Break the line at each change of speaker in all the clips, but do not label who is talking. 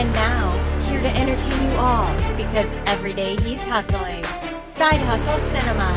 And now, here to entertain you all, because every day he's hustling. Side Hustle Cinema.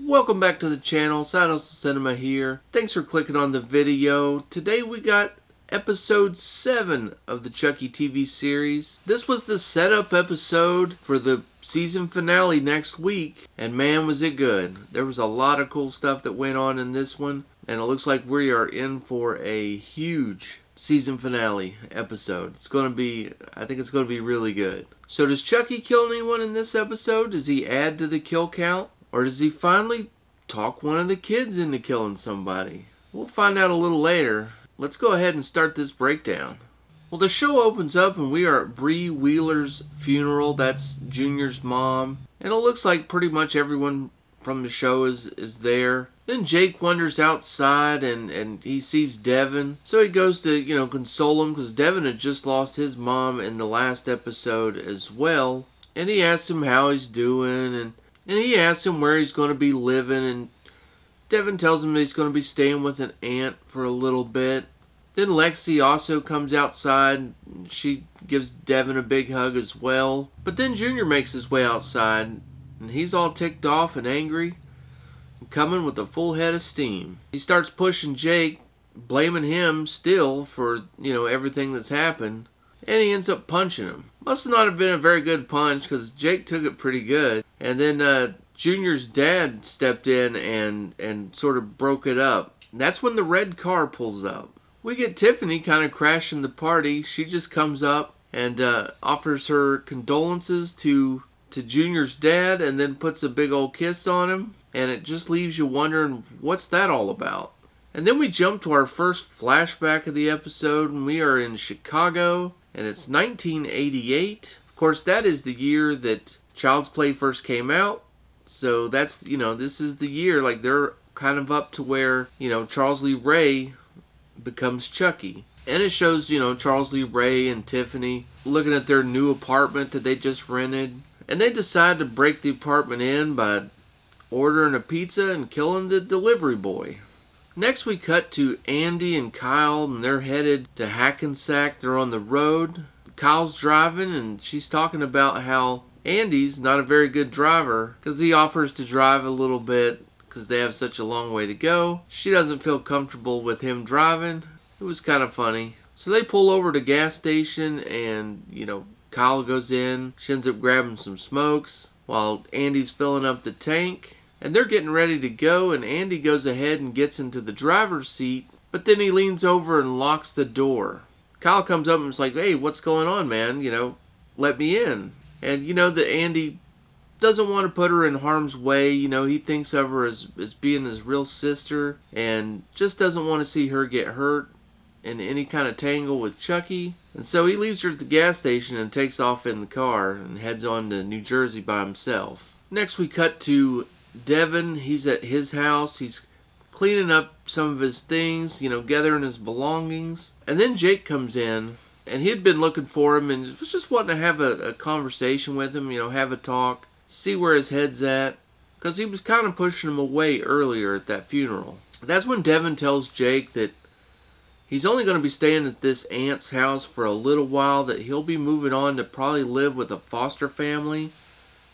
Welcome back to the channel, Side Hustle Cinema here. Thanks for clicking on the video. Today we got episode 7 of the Chucky TV series. This was the setup episode for the season finale next week, and man was it good. There was a lot of cool stuff that went on in this one, and it looks like we are in for a huge season finale episode. It's going to be, I think it's going to be really good. So does Chucky kill anyone in this episode? Does he add to the kill count? Or does he finally talk one of the kids into killing somebody? We'll find out a little later. Let's go ahead and start this breakdown. Well, the show opens up and we are at Bree Wheeler's funeral. That's Junior's mom. And it looks like pretty much everyone from the show is there. Then Jake wanders outside and he sees Devin. So he goes to, console him because Devin had just lost his mom in the last episode as well. And he asks him how he's doing and he asks him where he's going to be living, and Devin tells him that he's going to be staying with an aunt for a little bit. Then Lexi also comes outside. She gives Devin a big hug as well. But then Junior makes his way outside, and he's all ticked off and angry, coming with a full head of steam. He starts pushing Jake, blaming him still for, everything that's happened. And he ends up punching him. Must not have been a very good punch because Jake took it pretty good. And then Junior's dad stepped in and sort of broke it up. That's when the red car pulls up. We get Tiffany kind of crashing the party. She just comes up and offers her condolences to Junior's dad and then puts a big old kiss on him. And it just leaves you wondering, what's that all about? And then we jump to our first flashback of the episode, and we are in Chicago. And it's 1988. Of course, that is the year that Child's Play first came out. So that's, this is the year, like they're kind of up to where, Charles Lee Ray becomes Chucky. And it shows, Charles Lee Ray and Tiffany looking at their new apartment that they just rented. And they decide to break the apartment in by ordering a pizza and killing the delivery boy. Next we cut to Andy and Kyle, and they're headed to Hackensack. They're on the road. Kyle's driving, and she's talking about how Andy's not a very good driver because he offers to drive a little bit because they have such a long way to go. She doesn't feel comfortable with him driving. It was kind of funny. So they pull over to a gas station, and, Kyle goes in. She ends up grabbing some smokes while Andy's filling up the tank. And they're getting ready to go, and Andy goes ahead and gets into the driver's seat, but then he leans over and locks the door. Kyle comes up and is like, hey, what's going on, man? Let me in. And that Andy doesn't want to put her in harm's way. He thinks of her as being his real sister and just doesn't want to see her get hurt in any kind of tangle with Chucky. And so he leaves her at the gas station and takes off in the car and heads on to New Jersey by himself. Next we cut to Devin. He's at his house. He's cleaning up some of his things, gathering his belongings. And then Jake comes in, and he had been looking for him and was just wanting to have a conversation with him, have a talk, see where his head's at, because he was kind of pushing him away earlier at that funeral. That's when Devin tells Jake that he's only going to be staying at this aunt's house for a little while, that he'll be moving on to probably live with a foster family.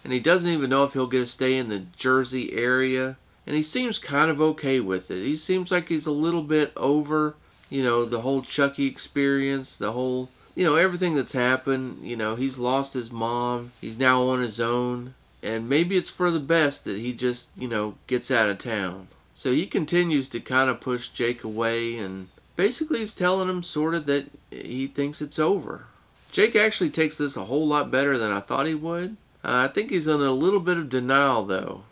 And he doesn't even know if he'll get to stay in the Jersey area. And he seems kind of okay with it. He seems like he's a little bit over, the whole Chucky experience, the whole, everything that's happened. He's lost his mom. He's now on his own. And maybe it's for the best that he just, gets out of town. So he continues to kind of push Jake away. And basically he's telling him sort of that he thinks it's over. Jake actually takes this a whole lot better than I thought he would. I think he's in a little bit of denial, though.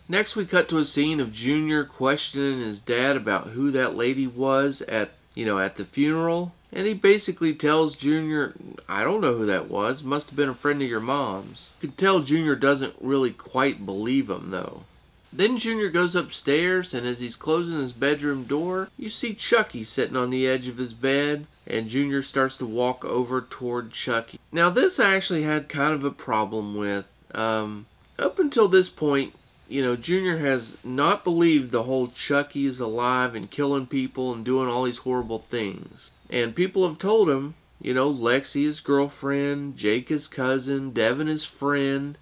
Next, we cut to a scene of Junior questioning his dad about who that lady was at the funeral. And he basically tells Junior, I don't know who that was. Must have been a friend of your mom's. You can tell Junior doesn't really quite believe him, though. Then Junior goes upstairs, and as he's closing his bedroom door, you see Chucky sitting on the edge of his bed, and Junior starts to walk over toward Chucky. Now this I actually had kind of a problem with. Up until this point, Junior has not believed the whole Chucky is alive and killing people and doing all these horrible things. And people have told him, Lexi his girlfriend, Jake his cousin, Devin his friend.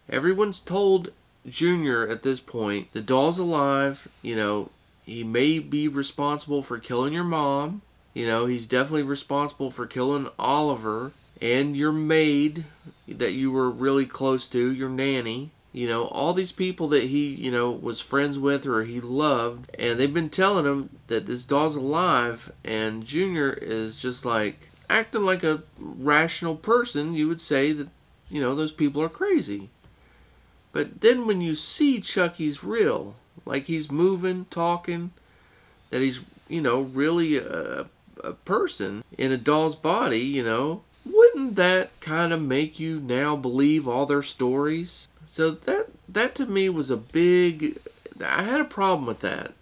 Everyone's told Junior at this point, the doll's alive, he may be responsible for killing your mom. He's definitely responsible for killing Oliver and your maid that you were really close to, your nanny. All these people that he, was friends with or he loved. And they've been telling him that this doll's alive. And Junior is just like acting like a rational person. You would say that, those people are crazy. But then when you see Chucky's real, like he's moving, talking, that he's, really a person in a doll's body, wouldn't that kind of make you now believe all their stories? So that to me was a big, I had a problem with that.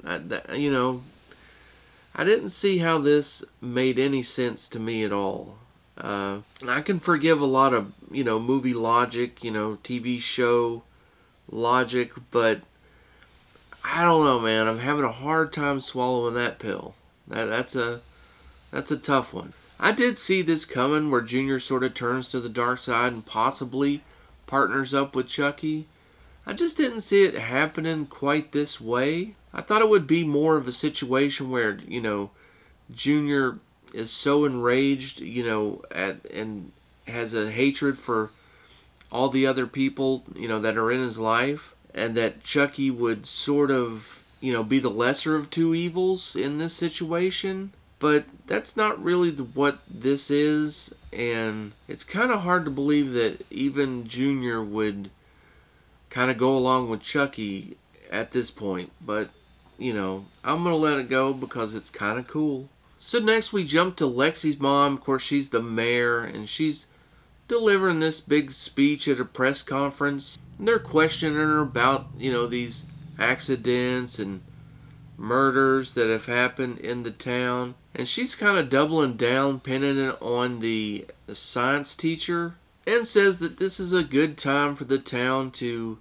I didn't see how this made any sense to me at all. I can forgive a lot of, movie logic, TV show logic, but I don't know, man. I'm having a hard time swallowing that pill. That's a tough one. I did see this coming where Junior sort of turns to the dark side and possibly partners up with Chucky. I just didn't see it happening quite this way. I thought it would be more of a situation where, Junior is so enraged, and has a hatred for all the other people, that are in his life, and that Chucky would sort of, be the lesser of two evils in this situation. But that's not really what this is, and it's kind of hard to believe that even Junior would kind of go along with Chucky at this point. But, I'm going to let it go because it's kind of cool. So next we jump to Lexi's mom. Of course, she's the mayor, and she's delivering this big speech at a press conference. And they're questioning her about, these accidents and murders that have happened in the town. And she's kind of doubling down, pinning it on the science teacher, and says that this is a good time for the town to,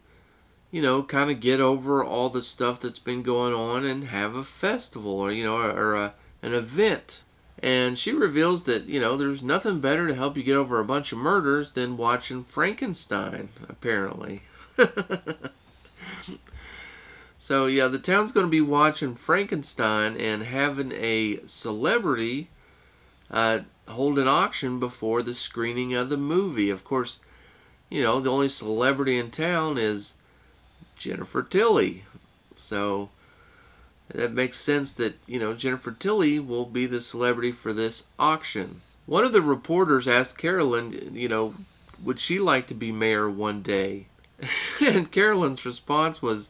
kind of get over all the stuff that's been going on and have a festival or, an event. And she reveals that, there's nothing better to help you get over a bunch of murders than watching Frankenstein, apparently. So, yeah, the town's going to be watching Frankenstein and having a celebrity hold an auction before the screening of the movie. Of course, the only celebrity in town is Jennifer Tilly. So, that makes sense that, Jennifer Tilly will be the celebrity for this auction. One of the reporters asked Carolyn, would she like to be mayor one day? And Carolyn's response was,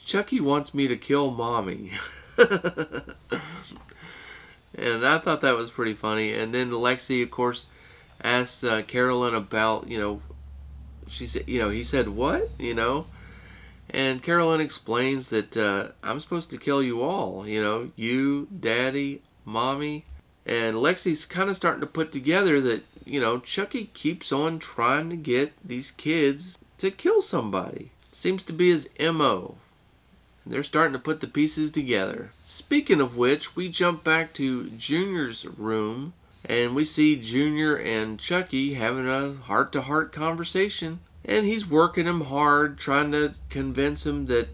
Chucky wants me to kill mommy. And I thought that was pretty funny. And then Lexi, of course, asked Carolyn about, she said, he said, what? And Carolyn explains that I'm supposed to kill you all, you, Daddy, Mommy. And Lexi's kind of starting to put together that, Chucky keeps on trying to get these kids to kill somebody. Seems to be his MO. And they're starting to put the pieces together. Speaking of which, we jump back to Junior's room, and we see Junior and Chucky having a heart-to-heart conversation. And he's working him hard, trying to convince him that,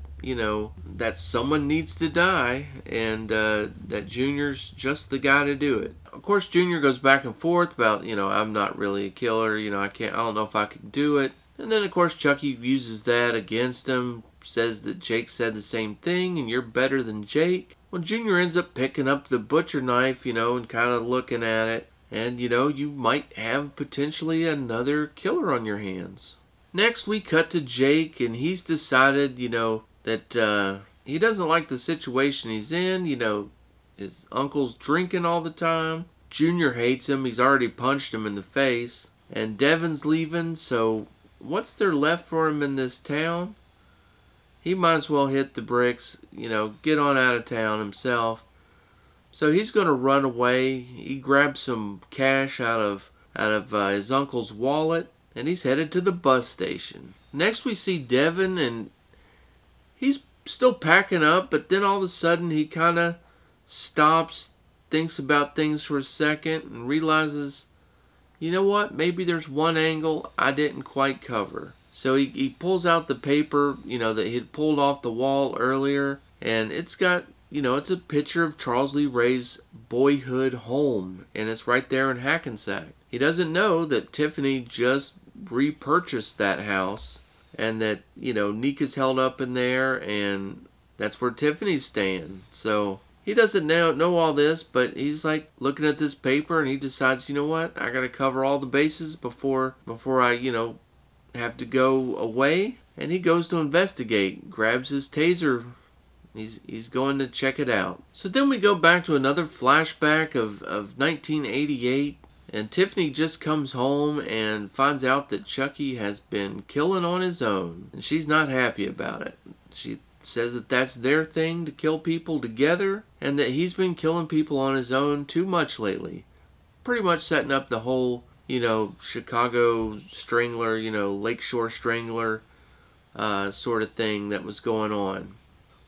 that someone needs to die, and that Junior's just the guy to do it. Of course, Junior goes back and forth about, I'm not really a killer, I don't know if I can do it. And then, of course, Chucky uses that against him, says that Jake said the same thing, and you're better than Jake. Well, Junior ends up picking up the butcher knife, and kind of looking at it. And, you might have potentially another killer on your hands. Next, we cut to Jake, and he's decided, that he doesn't like the situation he's in. His uncle's drinking all the time. Junior hates him. He's already punched him in the face. And Devin's leaving, so what's there left for him in this town? He might as well hit the bricks, get on out of town himself. So he's going to run away. He grabs some cash out of his uncle's wallet. and he's headed to the bus station. Next we see Devin, and he's still packing up, but then all of a sudden he kind of stops, thinks about things for a second, and realizes, you know what, maybe there's one angle I didn't quite cover. So he pulls out the paper, that he'd pulled off the wall earlier, and it's got, it's a picture of Charles Lee Ray's boyhood home, and it's right there in Hackensack. He doesn't know that Tiffany just repurchased that house, and that, Nika's held up in there, and that's where Tiffany's staying. So he doesn't know all this, but he's like looking at this paper, and he decides, you know what, I gotta cover all the bases before I, have to go away. And he goes to investigate, grabs his taser. He's going to check it out. So then we go back to another flashback of 1988. And Tiffany just comes home and finds out that Chucky has been killing on his own. And she's not happy about it. She says that that's their thing, to kill people together. And that he's been killing people on his own too much lately. Pretty much setting up the whole, Chicago Strangler, Lakeshore Strangler sort of thing that was going on.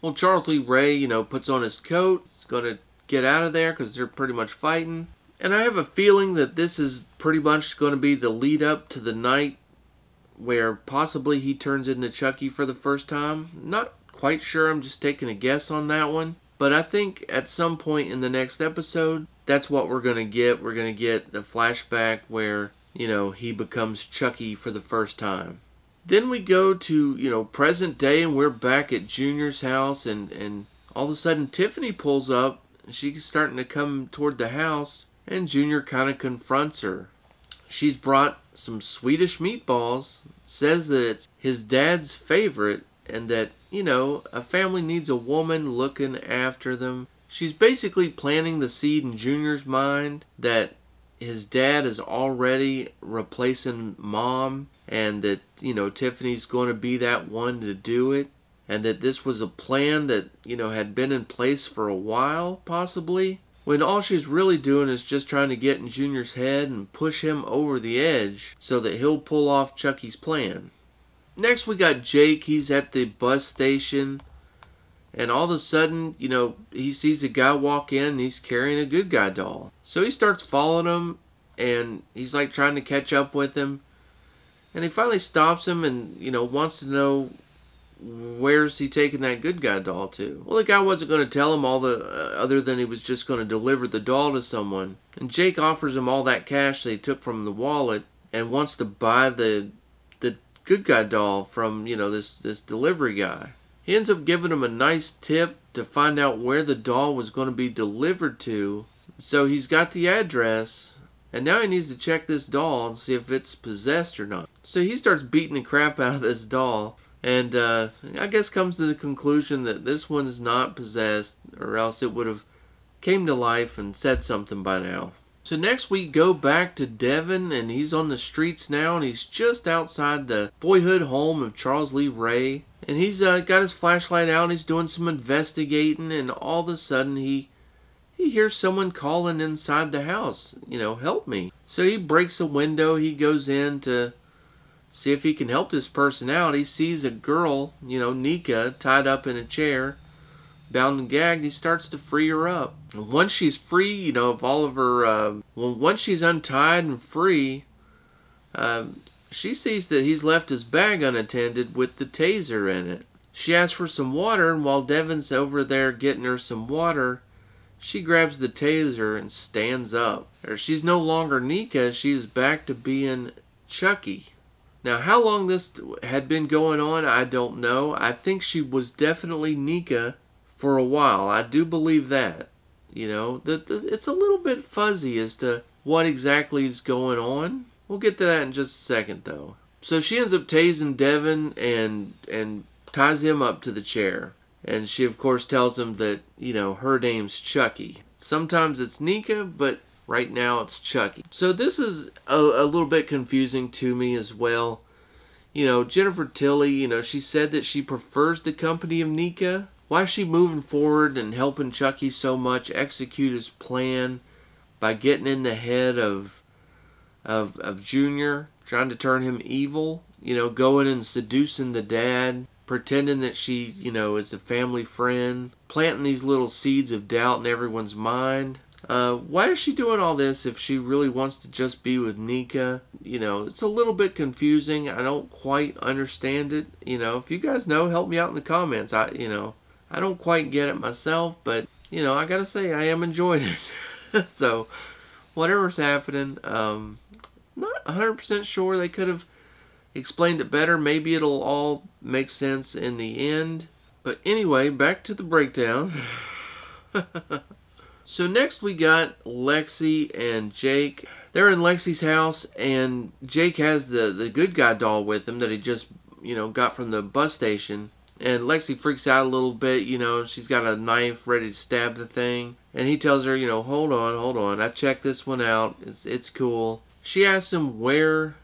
Well, Charles Lee Ray, puts on his coat. He's going to get out of there because they're pretty much fighting. And I have a feeling that this is pretty much going to be the lead up to the night where possibly he turns into Chucky for the first time. Not quite sure. I'm just taking a guess on that one. But I think at some point in the next episode, that's what we're going to get. We're going to get the flashback where, he becomes Chucky for the first time. Then we go to, present day, and we're back at Junior's house, and all of a sudden Tiffany pulls up, and she's starting to come toward the house, and Junior kind of confronts her. She's brought some Swedish meatballs, says that it's his dad's favorite, and that, a family needs a woman looking after them. She's basically planting the seed in Junior's mind that his dad is already replacing Mom, and that, Tiffany's going to be that one to do it, and that this was a plan that, had been in place for a while, possibly, when all she's really doing is just trying to get in Junior's head and push him over the edge so that he'll pull off Chucky's plan. Next we got Jake. He's at the bus station, and all of a sudden, he sees a guy walk in, and he's carrying a good guy doll. So he starts following him, and he's like trying to catch up with him. And he finally stops him and, wants to know, where's he taking that good guy doll to? Well, the guy wasn't going to tell him other than he was just going to deliver the doll to someone. And Jake offers him all that cash that he took from the wallet and wants to buy the good guy doll from, this delivery guy. He ends up giving him a nice tip to find out where the doll was going to be delivered to. So he's got the address, and now he needs to check this doll and see if it's possessed or not. So he starts beating the crap out of this doll, and I guess comes to the conclusion that this one is not possessed, or else it would have came to life and said something by now. So next we go back to Devin, and he's on the streets now, and he's just outside the boyhood home of Charles Lee Ray. And he's got his flashlight out, and he's doing some investigating, and all of a sudden he hears someone calling inside the house, help me. So he breaks a window, he goes in to see if he can help this person out. He sees a girl, Nika, tied up in a chair, bound and gagged. He starts to free her up. And once she's free, of all of her, once she's untied and free, she sees that he's left his bag unattended with the taser in it. She asks for some water, and while Devin's over there getting her some water, she grabs the taser and stands up. She's no longer Nika, she's back to being Chucky. Now, how long this had been going on, I don't know. I think she was definitely Nika for a while. I do believe that. It's a little bit fuzzy as to what exactly is going on. We'll get to that in just a second, though. So she ends up tasing Devin and ties him up to the chair. And she, of course, tells him that, her name's Chucky. Sometimes it's Nika, but right now it's Chucky. So this is a little bit confusing to me as well. Jennifer Tilly, she said that she prefers the company of Nika. Why is she moving forward and helping Chucky so much execute his plan by getting in the head of of Junior, trying to turn him evil, you know, going and seducing the dad, pretending that she, you know, is a family friend, planting these little seeds of doubt in everyone's mind. Why is she doing all this if she really wants to just be with Nika? You know, it's a little bit confusing. I don't quite understand it. You know, if you guys know, help me out in the comments. I don't quite get it myself, but, you know, I gotta say, I am enjoying it. So, whatever's happening, not 100% sure. They could have explained it better. Maybe it'll all make sense in the end. But anyway, back to the breakdown. So next we got Lexi and Jake. They're in Lexi's house, and Jake has the good guy doll with him that he just, you know, got from the bus station. And Lexi freaks out a little bit, you know, she's got a knife ready to stab the thing. And he tells her, you know, hold on, I checked this one out, it's cool. She asks him where,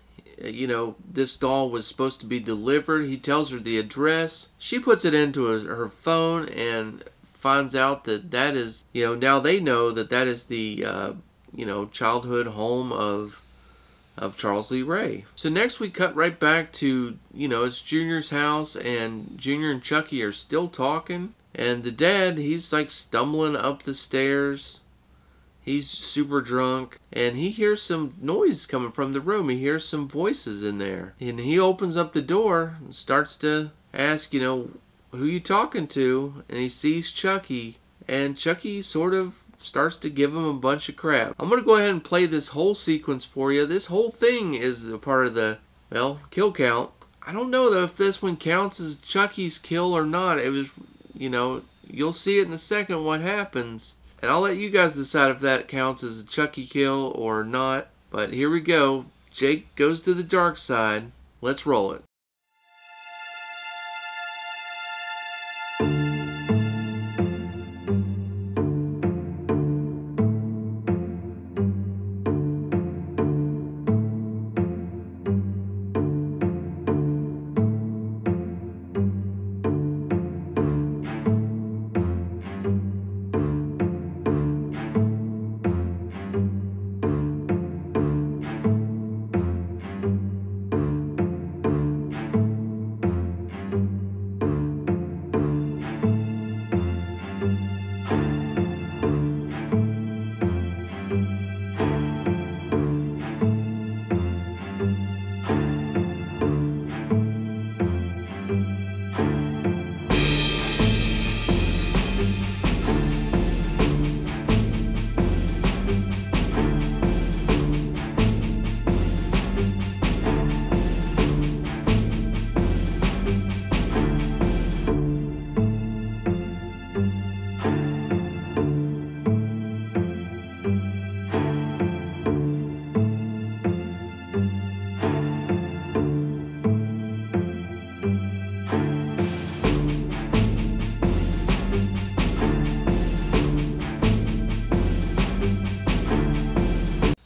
you know, this doll was supposed to be delivered. He tells her the address. She puts it into her phone and finds out that that is, you know, now they know that that is the, you know, childhood home of Charles Lee Ray. So next we cut right back to, you know, it's Junior's house, and Junior and Chucky are still talking. And the dad, he's like stumbling up the stairs. He's super drunk, and he hears some noise coming from the room. He hears some voices in there. And he opens up the door and starts to ask, you know, who you talking to? And he sees Chucky, and Chucky sort of starts to give him a bunch of crap. I'm going to go ahead and play this whole sequence for you. This whole thing is a part of the, well, kill count. I don't know though if this one counts as Chucky's kill or not. It was, you know, you'll see it in a second what happens. And I'll let you guys decide if that counts as a Chucky kill or not. But here we go. Jake goes to the dark side. Let's roll it.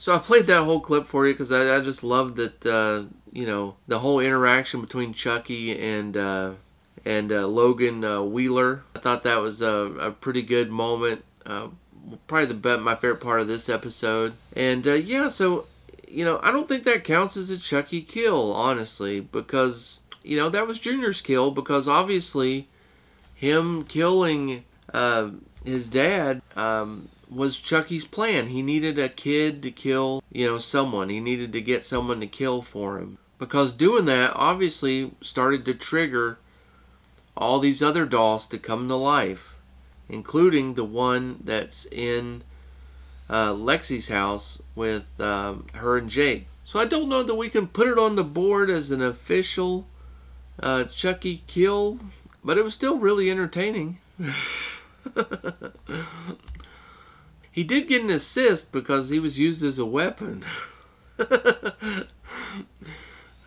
So I played that whole clip for you because I just loved that, you know, the whole interaction between Chucky and Logan Wheeler. I thought that was a pretty good moment. Probably my favorite part of this episode. And yeah, so, you know, I don't think that counts as a Chucky kill, honestly, because, you know, that was Junior's kill, because obviously him killing his dad was Chucky's plan. He needed a kid to kill, you know, someone. He needed to get someone to kill for him. Because doing that obviously started to trigger all these other dolls to come to life, including the one that's in Lexi's house with her and Jake. So I don't know that we can put it on the board as an official Chucky kill, but it was still really entertaining. He did get an assist because he was used as a weapon.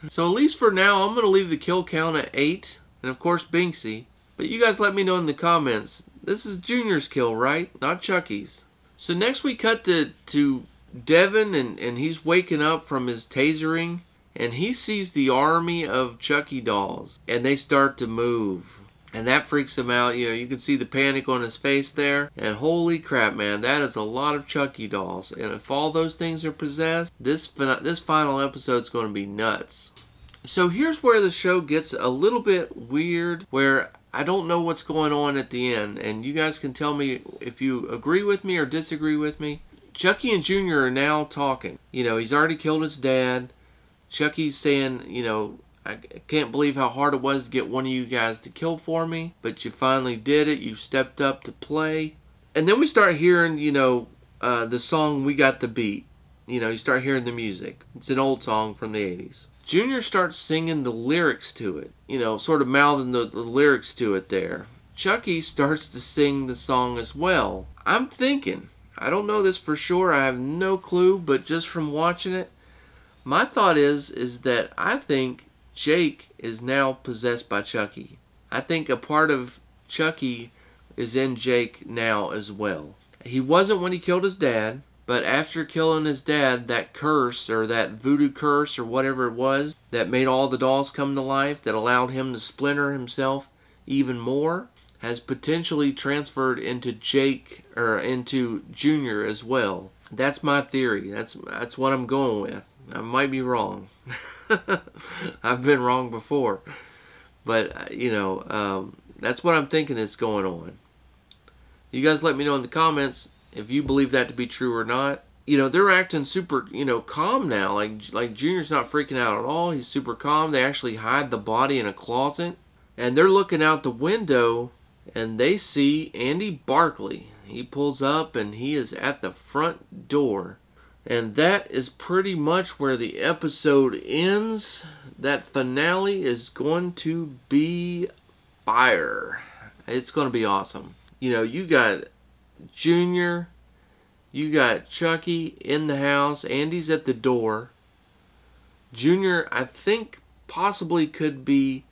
So at least for now, I'm going to leave the kill count at 8. And of course, Binksy. But you guys let me know in the comments. This is Junior's kill, right? Not Chucky's. So next we cut to Devin, and he's waking up from his tasering. And he sees the army of Chucky dolls. And they start to move. And that freaks him out. You know, you can see the panic on his face there. And holy crap, man, that is a lot of Chucky dolls. And if all those things are possessed, this final episode is going to be nuts. So here's where the show gets a little bit weird, where I don't know what's going on at the end. And you guys can tell me if you agree with me or disagree with me. Chucky and Junior are now talking. You know, he's already killed his dad. Chucky's saying, you know, I can't believe how hard it was to get one of you guys to kill for me, but you finally did it. You stepped up to play. And then we start hearing, you know, the song We Got the Beat. You know, you start hearing the music. It's an old song from the 80s. Junior starts singing the lyrics to it, you know, sort of mouthing the lyrics to it there. Chucky starts to sing the song as well. I'm thinking, I don't know this for sure, I have no clue, but just from watching it, my thought is that I think Jake is now possessed by Chucky. I think a part of Chucky is in Jake now as well. He wasn't when he killed his dad, but after killing his dad, that curse or that voodoo curse or whatever it was that made all the dolls come to life, that allowed him to splinter himself even more, has potentially transferred into Jake or into Junior as well. That's my theory. That's what I'm going with. I might be wrong. I've been wrong before, but you know, that's what I'm thinking is going on. You guys let me know in the comments if you believe that to be true or not. You know, they're acting super, you know, calm now. Like Junior's not freaking out at all. He's super calm. They actually hide the body in a closet, and they're looking out the window, and they see Andy Barkley. He pulls up, and he is at the front door. And that is pretty much where the episode ends. That finale is going to be fire. It's going to be awesome. You know, you got Junior, you got Chucky in the house, Andy's at the door. Junior, I think, possibly could be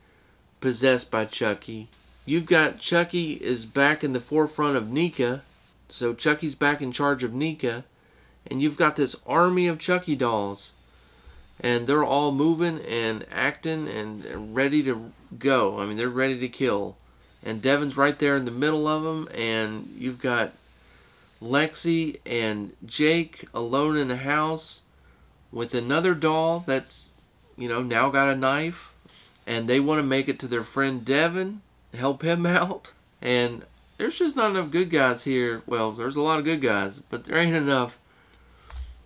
possessed by Chucky. You've got Chucky is back in the forefront of Nika, so Chucky's back in charge of Nika. And you've got this army of Chucky dolls. And they're all moving and acting and ready to go. I mean, they're ready to kill. And Devin's right there in the middle of them. And you've got Lexi and Jake alone in the house with another doll that's, you know, now got a knife. And they want to make it to their friend Devin, help him out. And there's just not enough good guys here. Well, there's a lot of good guys, but there ain't enough,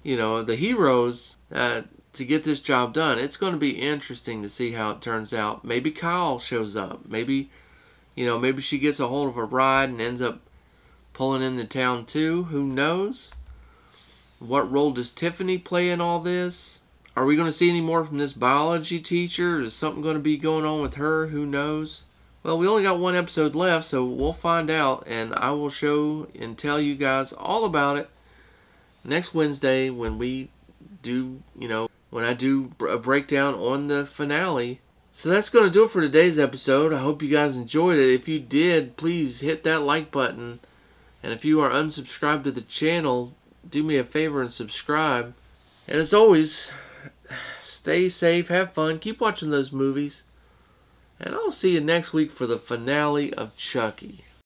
you know, the heroes to get this job done. It's going to be interesting to see how it turns out. Maybe Kyle shows up. Maybe, you know, maybe she gets a hold of a ride and ends up pulling into town too. Who knows? What role does Tiffany play in all this? Are we going to see any more from this biology teacher? Is something going to be going on with her? Who knows? Well, we only got one episode left, so we'll find out, and I will show and tell you guys all about it next Wednesday when we do, you know, when I do a breakdown on the finale. So that's going to do it for today's episode. I hope you guys enjoyed it. If you did, please hit that like button. And if you are unsubscribed to the channel, do me a favor and subscribe. And as always, stay safe, have fun, keep watching those movies. And I'll see you next week for the finale of Chucky.